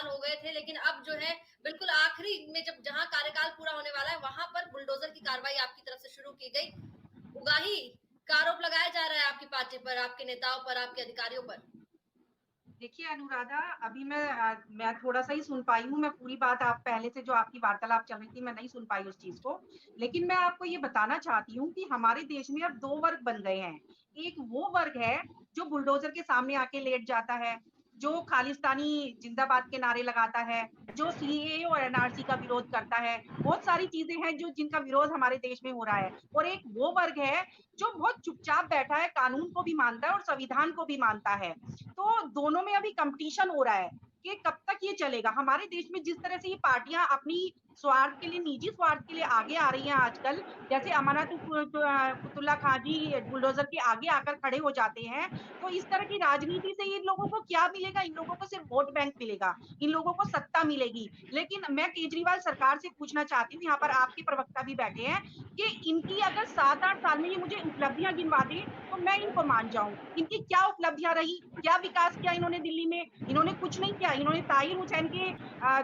साल हो गए थे, लेकिन अब जो है बिल्कुल आखिरी में जब जहाँ कार्यकाल पूरा होने वाला है, वहां पर बुलडोजर की कार्रवाई आपकी तरफ से शुरू की गई। उगाही का आरोप लगाया जा रहा है आपकी पार्टी पर, आपके नेताओं पर, आपके अधिकारियों पर। देखिए अनुराधा, अभी मैं थोड़ा-सा ही सुन पाई हूँ, मैं पूरी बात आप पहले से जो आपकी वार्तालाप चल रही थी, मैं नहीं सुन पाई उस चीज़ को। लेकिन मैं आपको ये बताना चाहती हूँ कि हमारे देश में अब 2 वर्ग बन गए हैं। एक वो वर्ग है, जो बुलडोज़र के सामने आके लेट जाता है, जो खालिस्तानी ज़िंदाबाद के नारे लगाता है, जो सीएए और एनआरसी का विरोध करता है। बहुत सारी चीज़ें हैं जो जिनका विरोध हमारे देश में हो रहा है। और एक वो वर्ग है, जो बहुत चुपचाप बैठा है, कानून को भी मानता है और संविधान को भी मानता है। तो दोनों में अभी कॉम्पिटिशन हो रहा है कि कब तक ये चलेगा। हमारे देश में जिस तरह से ये पार्टियां अपनी स्वार्थ के लिए, निजी स्वार्थ के लिए आगे आ रही हैं आजकल, जैसे फुतुल्ला खां जी बुलडोजर के आगे आकर खड़े हो जाते हैं, तो इस तरह की राजनीति से इन लोगों को क्या मिलेगा? इन लोगों को सिर्फ वोट बैंक मिलेगा, इन लोगों को सत्ता मिलेगी। लेकिन मैं केजरीवाल सरकार से पूछना चाहती हूँ, यहाँ पर आपके प्रवक्ता भी बैठे हैं, कि इनकी अगर 7-8 साल में ये मुझे उपलब्धियां गिनवा दें, तो मैं इनको मान जाऊं। इनकी क्या उपलब्धियां रही? क्या विकास किया इन्होंने दिल्ली में? इन्होंने कुछ नहीं किया। इन्होंने ताहिर हुसैन के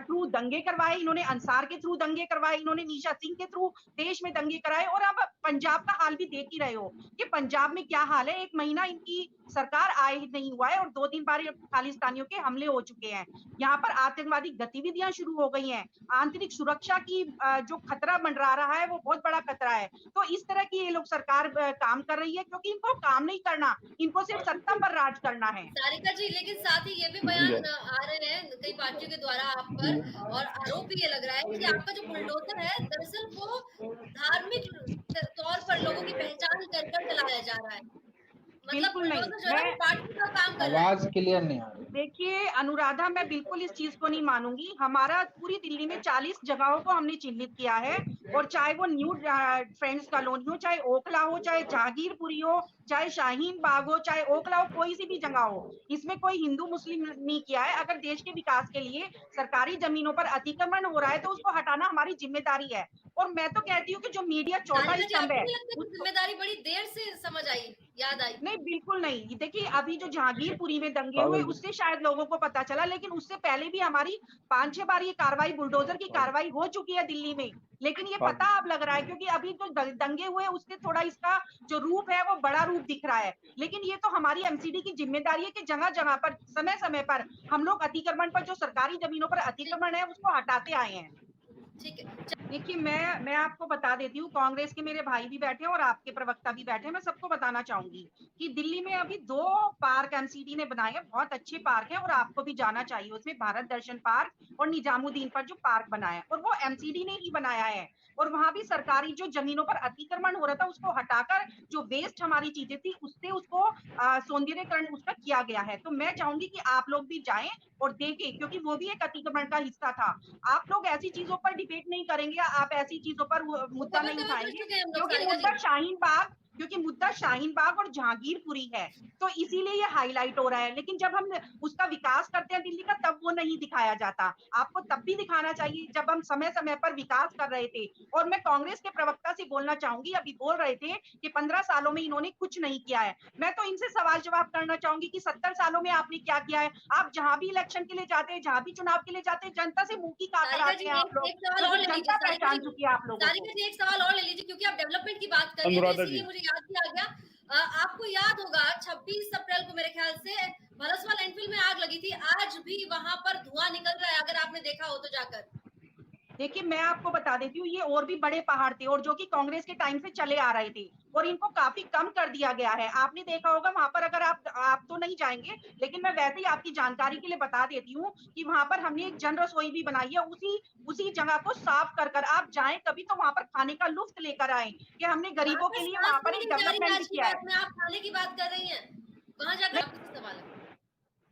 थ्रू दंगे करवाए, इन्होंने अंसार के थ्रू दंगे करवाए, इन्होंने निशा सिंह के थ्रू देश में दंगे कराए। और अब पंजाब का हाल भी देख ही रहे हो कि पंजाब में क्या हाल है। 1 महीना इनकी सरकार आए ही नहीं हुआ है और 2-3 बार खालिस्तानियों के हमले हो चुके हैं। यहाँ पर आतंकवादी गतिविधियां शुरू हो गई हैं। आंतरिक सुरक्षा की जो खतरा मंडरा रहा है, वो बहुत बड़ा खतरा है। तो इस तरह की ये लोग सरकार काम कर रही है, क्योंकि इनको काम नहीं करना, इनको सिर्फ सत्ता पर राज करना है। सारिका जी, लेकिन साथ ही ये भी जी बयान आ रहे हैं कई पार्टियों के द्वारा आप जी पर, और आरोप भी ये लग रहा है कि आपका जो बुलडोजर है, दरअसल वो धार्मिक तौर पर लोगों की पहचान कर कर चलाया जा रहा है। मतलब बिल्कुल नहीं। बुलडोजर जो है मैं वो पार्टी का काम कर रहा है। आवाज क्लियर नहीं आ रही। देखिए अनुराधा, मैं बिल्कुल इस चीज को नहीं मानूंगी। हमारा पूरी दिल्ली में 40 जगहों को हमने चिन्हित किया है, और चाहे वो न्यू फ्रेंड्स कॉलोनी हो, चाहे ओखला हो, चाहे जहांगीरपुरी हो, चाहे शाहीन बाग हो, चाहे ओखला हो, कोई सी भी जगह हो, इसमें कोई हिंदू मुस्लिम नहीं किया है। अगर देश के विकास के लिए सरकारी जमीनों पर अतिक्रमण हो रहा है, तो उसको हटाना हमारी जिम्मेदारी है। और मैं तो कहती हूँ कि जो मीडिया चौथा सारिका जी, स्तंभ आपको है, नहीं लगता कि उसको जिम्मेदारी बड़ी देर से समझ आई, याद आई? नहीं, बिल्कुल नहीं। देखिए, अभी जो जहांगीरपुरी में दंगे हुए, पागल जी। उससे शायद लोगों को पता चला, लेकिन उससे पहले भी हमारी 5-6 बार ये कार्रवाई, बुलडोज़र की पागल कार्रवाई हो चुकी है दिल्ली में। लेकिन ये पता पागल। अब लग रहा है, क्योंकि अभी जो द दंगे हुए, उससे थोड़ा इसका जो रूप है, वो बड़ा रूप दिख रहा है। लेकिन ये तो हमारी एमसीडी की ज़िम्मेदारी है कि जगह-जगह पर, समय-समय पर हम लोग अतिक्रमण पर, जो सरकारी ज़मीनों पर ठीक अतिक्रमण है, उसको हटाते आए हैं। ठीक है। देखिए, मैं आपको बता देती हूँ, कांग्रेस के मेरे भाई भी बैठे हैं और आपके प्रवक्ता भी बैठे हैं। मैं सबको बताना चाहूंगी कि दिल्ली में अभी 2 पार्क एमसीडी ने बनाए हैं, बहुत अच्छे पार्क हैं, और आपको भी जाना चाहिए उसमें। भारत दर्शन पार्क और निजामुद्दीन पर जो पार्क बनाया है, और वो एमसीडी ने ही बनाया है। और वहां भी सरकारी जो जमीनों पर अतिक्रमण हो रहा था, उसको हटाकर जो वेस्ट हमारी चीजें थी, उससे उसको सौंदर्यकरण उसका किया गया है। तो मैं चाहूंगी कि आप लोग भी जाएं और देखें, क्योंकि वो भी एक अतिक्रमण का हिस्सा था। आप लोग ऐसी चीजों पर डिबेट नहीं करेंगे, आप ऐसी चीजों पर वो मुद्दा कवर नहीं कवर कर उठाएंगे, चुके हैं हम लोग, क्योंकि सारिका मुद्दा जी। शाहीन बाग क्योंकि मुद्दा शाहीन बाग और जहांगीरपुरी है। तो इसीलिए ये हाईलाइट हो रहा है। लेकिन जब हम उसका विकास करते हैं दिल्ली का, तब वो नहीं दिखाया जाता। आपको तब भी दिखाना चाहिए जब हम समय समय पर विकास कर रहे थे। और मैं कांग्रेस के प्रवक्ता से बोलना चाहूंगी, अभी बोल रहे थे कि 15 सालों में इन्होंने कुछ नहीं किया है। मैं तो इनसे सवाल जवाब करना चाहूंगी कि 70 सालों में आपने क्या किया है? आप जहां भी इलेक्शन के लिए जाते हैं, जहां भी चुनाव के लिए जाते हैं, जनता से मुंह की खाकर सारिका आते जी, हैं आप एक लोग, एक सवाल और क्योंकि ले लीजिए। जनता पहचान चुकी है आप लोगों को। सारिका जी, एक सवाल और ले लीजिए, क्योंकि आप डेवलपमेंट की बात कर रही हैं, तो अनुराधा इसीलिए जी। मुझे याद भी आ गया। आपको याद होगा 26 अप्रैल को मेरे ख्याल से भलसवा लैंडफिल में आग लगी थी। आज भी वहां पर धुआं निकल रहा है, अगर आपने देखा हो तो जाकर। देखिए, मैं आपको बता देती हूँ, ये और भी बड़े पहाड़ थे, और जो कि कांग्रेस के टाइम से चले आ रहे थे, और इनको काफी कम कर दिया गया है। आपने देखा होगा वहां पर, अगर आप तो नहीं जाएंगे, लेकिन मैं वैसे ही आपकी जानकारी के लिए बता देती हूँ कि वहां पर हमने एक जन रसोई भी बनाई है, उसी उसी जगह को साफ कर कर आप जाएं कभी, तो वहां पर खाने का लुफ्त लेकर आए कि हमने वहां गरीबों पर के लिए सांस वहां भी पर एक नहीं जा रही है डेवलपमेंट भी आज की किया है। बात में, आप खाने की बात कर रही हैं। वहां जाकर आपसे सवाल है।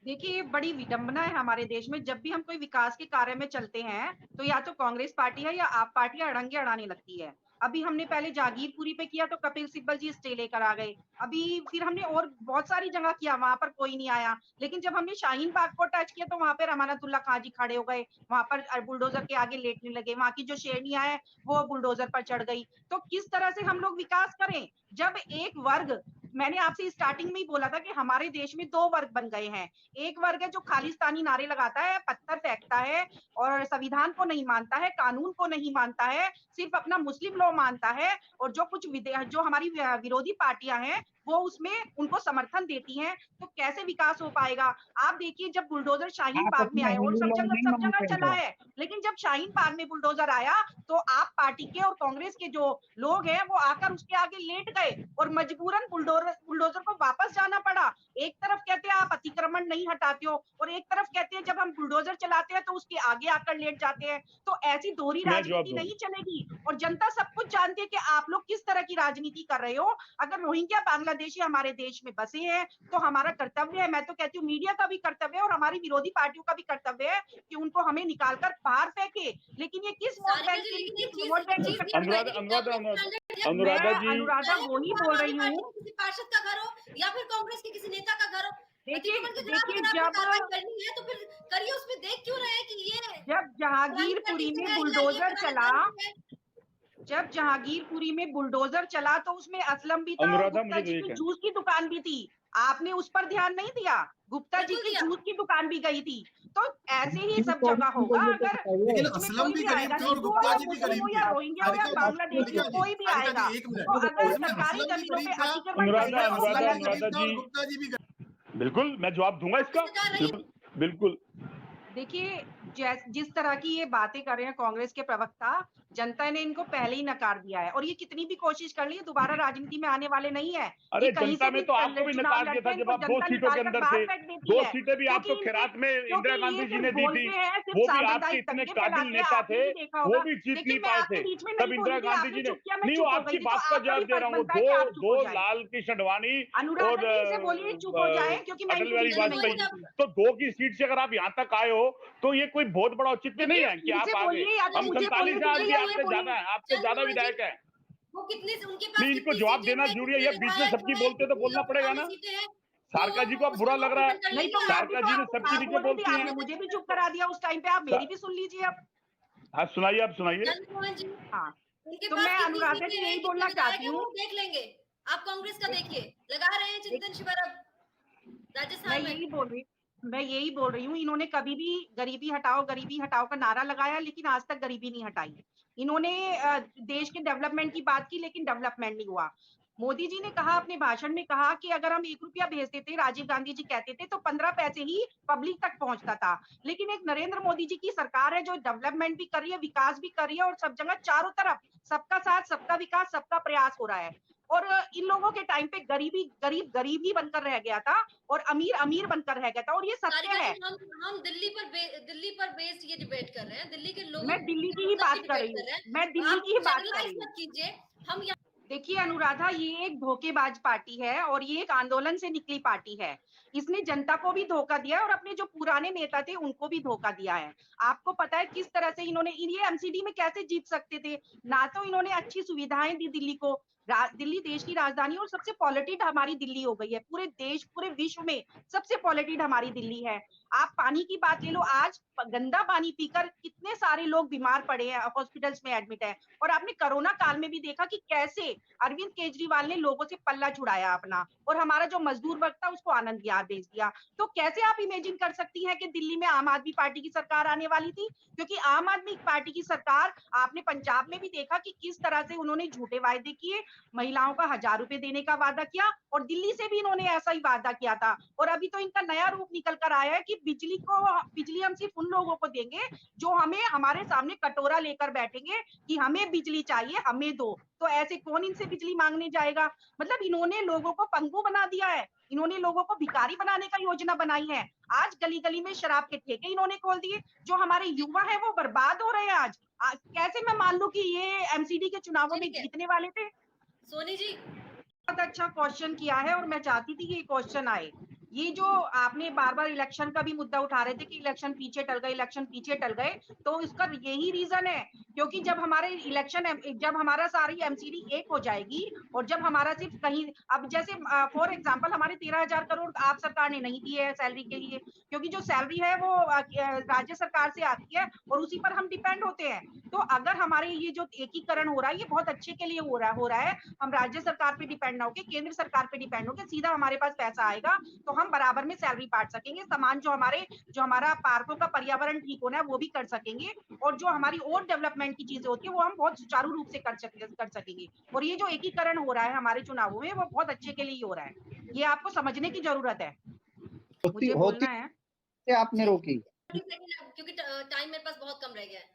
देखिए, ये बड़ी विडंबना है हमारे देश में। जब भी हम कोई विकास के कार्य में चलते हैं, तो या तो कांग्रेस पार्टी है या आप पार्टियां अड़ंगे अड़ाने लगती है। अभी हमने पहले जागीरपुरी पे किया, तो कपिल सिब्बल जी स्टे लेकर आ गए। अभी फिर हमने और बहुत सारी जगह किया, वहां पर कोई नहीं आया। लेकिन जब हमने शाहीन बाग को टच किया, तो वहां पर अमानतुल्लाह खां जी खड़े हो गए, वहां पर बुलडोजर के आगे लेटने लगे। वहां की जो शेरनियां है, वो बुलडोजर पर चढ़ गई। तो किस तरह से हम लोग विकास करें, जब एक वर्ग मैंने आपसे स्टार्टिंग में ही बोला था कि हमारे देश में 2 वर्ग बन गए हैं। एक वर्ग है जो खालिस्तानी नारे लगाता है, पत्थर फेंकता है और संविधान को नहीं मानता है, कानून को नहीं मानता है, सिर्फ अपना मुस्लिम लॉ मानता है और जो हमारी विरोधी पार्टियां हैं, वो उसमें उनको समर्थन देती हैं, तो कैसे विकास हो पाएगा? आप देखिए जब बुलडोज़र शाहीन आप बाग में अपना आए और हिंदू लॉ नहीं सब जगह मानते हैं चला क्या? है, लेकिन जब शाहीन बाग में बुलडोज़र आया, तो आप पार्टी के और कांग्रेस के जो लोग हैं, वो आकर उसके आगे लेट गए और मजबूरन बुलडोज़र को वापस जाना पड़ा। एक तरफ कहते हैं आप अतिक्रमण नहीं हटाते हो और एक तरफ कहते हैं जब हम बुलडोज़र चलाते हैं तो उसके आगे आकर लेट जाते हैं। तो ऐसी दोहरी मैं जवाब राजनीति दूंगा। नहीं चलेगी और जनता सब कुछ जानती है कि आप लोग किस तरह की राजनीति कर रहे हो। अगर रोहिंग्या बांग्लादेशी हमारे देश में बसे हैं, तो हमारा कर्तव्य है, मैं तो कहती हूँ मीडिया का भी कर्तव्य है और हमारी विरोधी पार्टियों का भी कर्तव्य है कि उनको हमें निकाल कर बाहर फेंके। लेकिन ये किस वोट सारिका बैंक जी, के लेकिन लिए, एक किस वोट बैंक के चीज ये चक्कर में? बताइए कि डबल स्टैंडर्ड या अनुराधा मैं जी, अनुराधा वही बोल रही पार्टी हूँ। के किसी पार्षद का घर हो या फिर कांग्रेस के किसी नेता का घर हो, देखिए अतिक्रमण के खिलाफ देखिए अगर आपको जब कार्रवाई करनी है तो फिर करिए, उसमें देख क्यों रहे हैं कि ये जब क्राइम जहांगीरपुरी करने में से है या ये बुलडोजर कराने चला, दारू से है। जब जहांगीरपुरी में बुलडोजर चला तो उसमें असलम भी था और अनुराधा गुप्ता मुझे तो जी ये की कहना जूस की दुकान भी थी। आपने उस पर ध्यान नहीं दिया। गुप्ता जी बिल्कुल की दिया। जूस की दुकान भी गई थी। तो ऐसे ही क्यों सब कौन जगह उनको होगा। ये तो अगर बताइए। लेकिन इसमें असलम कोई भी भी गरीब आएगा, थे और हिंदू हो गुप्ता या जी भी मुस्लिम गरीब हो थे। या रोहिंग्या हो या सारिका जी, बांग्लादेशी हो, सारिका जी, कोई भी सारिका आएगा, जी, एक तो मिनट। अगर इसमें सरकारी असलम भी जमीनों गरीब पे था, अतिक्रमण अनुराधा करेंगे तो वो अनुराधा गलत है। अनुराधा गरीब था जी, और गुप्ता जी भी बिल्कुल मैं जवाब दूंगा इसका। सरकार रही बिल्कुल बिल्कुल। देखिए, जिस तरह की ये बातें कर रहे हैं कांग्रेस के प्रवक्ता, जनता ने इनको पहले ही नकार दिया है और ये कितनी भी कोशिश कर ली, दोबारा राजनीति में आने वाले नहीं है। ये अरे कहीं जनता से ने भी तो आपको भी चुनाव नकार दिया लड़ते था हैं, जब इनको आप 2 जनता सीटों के निकाल कर अंदर बाहर थे। फेंक देती 2 है। सीटें भी आपको खैरात में क्योंकि इंदिरा ये गांधी जी सिर्फ ने दी थी। बोलते हैं, सिर्फ वो भी आपके सांप्रदायिक इतने दंगे काबिल फैलाते हैं। नेता आपने थे, भी देखा वो होगा। भी जीत देखिए, नहीं मैं पाए आपके थे। बीच में तब नहीं इंदिरा बोली थी, गांधी आपने जी ने चुप किया, मैं नहीं, वो चुप हो गई आपकी थी, तो बात का आपका भी जवाब दे रहा फर्ज हूँ। वो बनता है दो कि आप चुप दो हो जाएं। लाल कृष्ण अडवाणी अनुराधा और जी से बोलिए चुप हो जाएं, क्योंकि मैं अटल इनके बिहारी बीच में नहीं वाजपेयी, बोली जब थी। तो 2 की सीट से अगर आप यहाँ तक आए हो तो ये कोई बहुत बड़ा औचित्य नहीं देखिए, है कि मुझसे आप आ गए। बोलिए या तो हम मुझे 47 बोलने हैं, आज भी दीजिए या ये आपसे बोलिए। ज्यादा है, आपसे ज्यादा चंद्रमोहन जी, विधायक है। वो कितने, उनके पास नहीं, इनको कितनी जवाब सीटें देना हैं, जरूरी है। कितने ये बीच में विधायक सबकी हैं, बोलते हैं तो कितनी बोलना पड़ेगा लोकसभा में ना। सीटें हैं, तो सारका जी को अब उसमें बुरा लग रहा है। कॉम्पिटिशन कर नहीं लेंगे तो मैं आप। भी सारका तो जी ने आपको सबकी आप नीचे बोले थे, बोलती हैं। आपने मुझे भी चुप करा दिया उस टाइम पे, आप मेरी भी सुन लीजिए अब। हाँ सुनाइए, आप सुनाइए। चंद्रमोहन जी, हाँ, उनके तो पास मैं कितनी अनुराधा सीटें जी हैं, यही कितने बोलना विधायक चाहती हैं, हूँ। वो देख लेंगे। आप कांग्रेस का देखिए, लगा रहे हैं चिंतन शिविर अब मैं राजस्थान में। यही बोल रही मैं यही बोल रही हूँ, इन्होंने कभी भी गरीबी हटाओ का नारा लगाया, लेकिन आज तक गरीबी नहीं हटाई। इन्होंने देश के डेवलपमेंट की बात की, लेकिन डेवलपमेंट नहीं हुआ। मोदी जी ने कहा, अपने भाषण में कहा कि अगर हम 1 रुपया भेजते थे, राजीव गांधी जी कहते थे, तो 15 पैसे ही पब्लिक तक पहुंचता था। लेकिन एक नरेंद्र मोदी जी की सरकार है जो डेवलपमेंट भी कर रही है, विकास भी कर रही है और सब जगह चारों तरफ सबका साथ, सबका विकास, सबका प्रयास हो रहा है। और इन लोगों के टाइम पे गरीब ही बनकर रह गया था और अमीर अमीर बनकर रह गया था, और ये सत्य सारिका है। जी, हम दिल्ली पर बेस्ड ये डिबेट कर रहे हैं, दिल्ली के लोगों मैं दिल्ली के की ही मतलब की बात कर डिबेट रही कर हूँ, रहे हैं। मैं तो दिल्ली आप की ही बात कर जनरलाइज रही हूँ। मत कीजिए। हम यहाँ देखिए अनुराधा, ये एक धोखेबाज पार्टी है और ये एक आंदोलन से निकली पार्टी है। इसने जनता को भी धोखा दिया है और अपने जो पुराने नेता थे उनको भी धोखा दिया है। आपको पता है किस तरह से ये एमसीडी में कैसे जीत सकते थे? ना तो इन्होंने अच्छी सुविधाएं दी दिल्ली को। दिल्ली देश की राजधानी और सबसे पॉलिटेड हमारी दिल्ली हो गई है। पूरे देश, पूरे विश्व में सबसे पॉलिटेड हमारी दिल्ली है। आप पानी की बात ले लो, आज गंदा पानी पीकर कितने सारे लोग बीमार पड़े हैं, हॉस्पिटल्स में एडमिट है। और आपने कोरोना काल में भी देखा कि कैसे अरविंद केजरीवाल ने लोगों से पल्ला छुड़ाया अपना, और हमारा जो मजदूर वर्ग था उसको आनंद विहार भेज दिया। तो कैसे आप इमेजिन कर सकती हैं कि दिल्ली में आम आदमी पार्टी की सरकार आने वाली थी? क्योंकि आम आदमी पार्टी की सरकार, आपने पंजाब में भी देखा कि किस तरह से उन्होंने झूठे वायदे किए, महिलाओं का 1000 रुपए देने का वादा किया, और दिल्ली से भी इन्होंने ऐसा ही वादा किया था। और अभी तो इनका नया रूप निकल कर आया है कि बिजली हम सिर्फ उन लोगों को देंगे जो हमें हमारे सामने कटोरा लेकर बैठेंगे कि हमें बिजली चाहिए, हमें दो। तो ऐसे कौन इनसे बिजली मांगने जाएगा? मतलब इन्होंने लोगों को पंगु बना दिया है, इन्होंने लोगों को भिखारी बनाने का योजना बनाई है। आज गली गली में शराब के ठेके इन्होंने खोल दिए, जो हमारे युवा है वो बर्बाद हो रहे हैं आज। कैसे मैं मान लूं कि ये एमसीडी के चुनावों में ठीक है जीतने वाले थे? सोनी जी, बहुत अच्छा क्वेश्चन किया है और मैं चाहती थी कि ये क्वेश्चन आए। ये जो आपने बार-बार इलेक्शन का भी मुद्दा उठा रहे थे कि इलेक्शन पीछे टल गए, तो इसका यही रीज़न है, क्योंकि जब हमारा सारी एमसीडी एक हो जाएगी और जब हमारा सिर्फ कहीं अब जैसे फॉर एग्ज़ाम्पल हमारे 13,000 करोड़ आप सरकार ने नहीं दिए है सैलरी के लिए, क्योंकि जो सैलरी है वो राज्य सरकार से आती है और उसी पर हम डिपेंड होते हैं। तो अगर हमारे ये जो एकीकरण हो रहा है, ये बहुत अच्छे के लिए हो रहा है। हम राज्य सरकार पे डिपेंड ना होके केंद्र सरकार पे डिपेंड होके सीधा हमारे पास पैसा आएगा, तो हम बराबर में सैलरी बाँट सकेंगे। समान जो हमारा पार्कों का पर्यावरण ठीक होना है, वो भी कर सकेंगे और जो हमारी और डेवलपमेंट की चीज़ें होती हैं, वो हम बहुत सुचारू रूप से कर सकेंगे। और ये जो एकीकरण हो रहा है हमारे चुनावों में, वो बहुत अच्छे के लिए ही हो रहा है। ये आपको समझने की ज़रूरत है। होती मुझे होती बोलना है। से आपने जी। रोकी। 30 सेकंड क्योंकि टाइम मेरे पास बहुत कम रह गया है।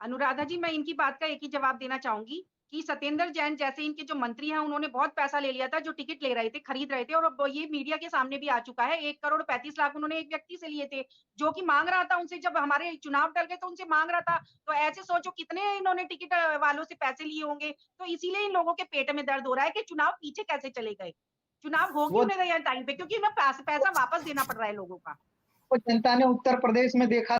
अनुराधा जी, मैं इनकी बात का एक ही जवाब देना चाहूँगी कि सत्येंद्र जैन जैसे इनके जो मंत्री हैं, उन्होंने बहुत पैसा ले लिया था, जो टिकट ले रहे थे, खरीद रहे थे और अब ये मीडिया के सामने भी आ चुका है। 1 करोड़ 35 लाख उन्होंने एक व्यक्ति से लिए थे, जो कि माँग रहा था उनसे जब हमारे चुनाव टल गए तो उनसे माँग रहा था। तो ऐसे सोचो कितने इन्होंने टिकट वालों से पैसे लिए होंगे। तो इसीलिए इन लोगों के पेट में दर्द हो रहा है कि चुनाव पीछे कैसे चले गए। चुनाव हो वो क्यों नहीं रहा है टाइम पे? क्योंकि इन्हें पैसा वापस देना पड़ रहा है लोगों का। वो जनता ने उत्तर प्रदेश में देखा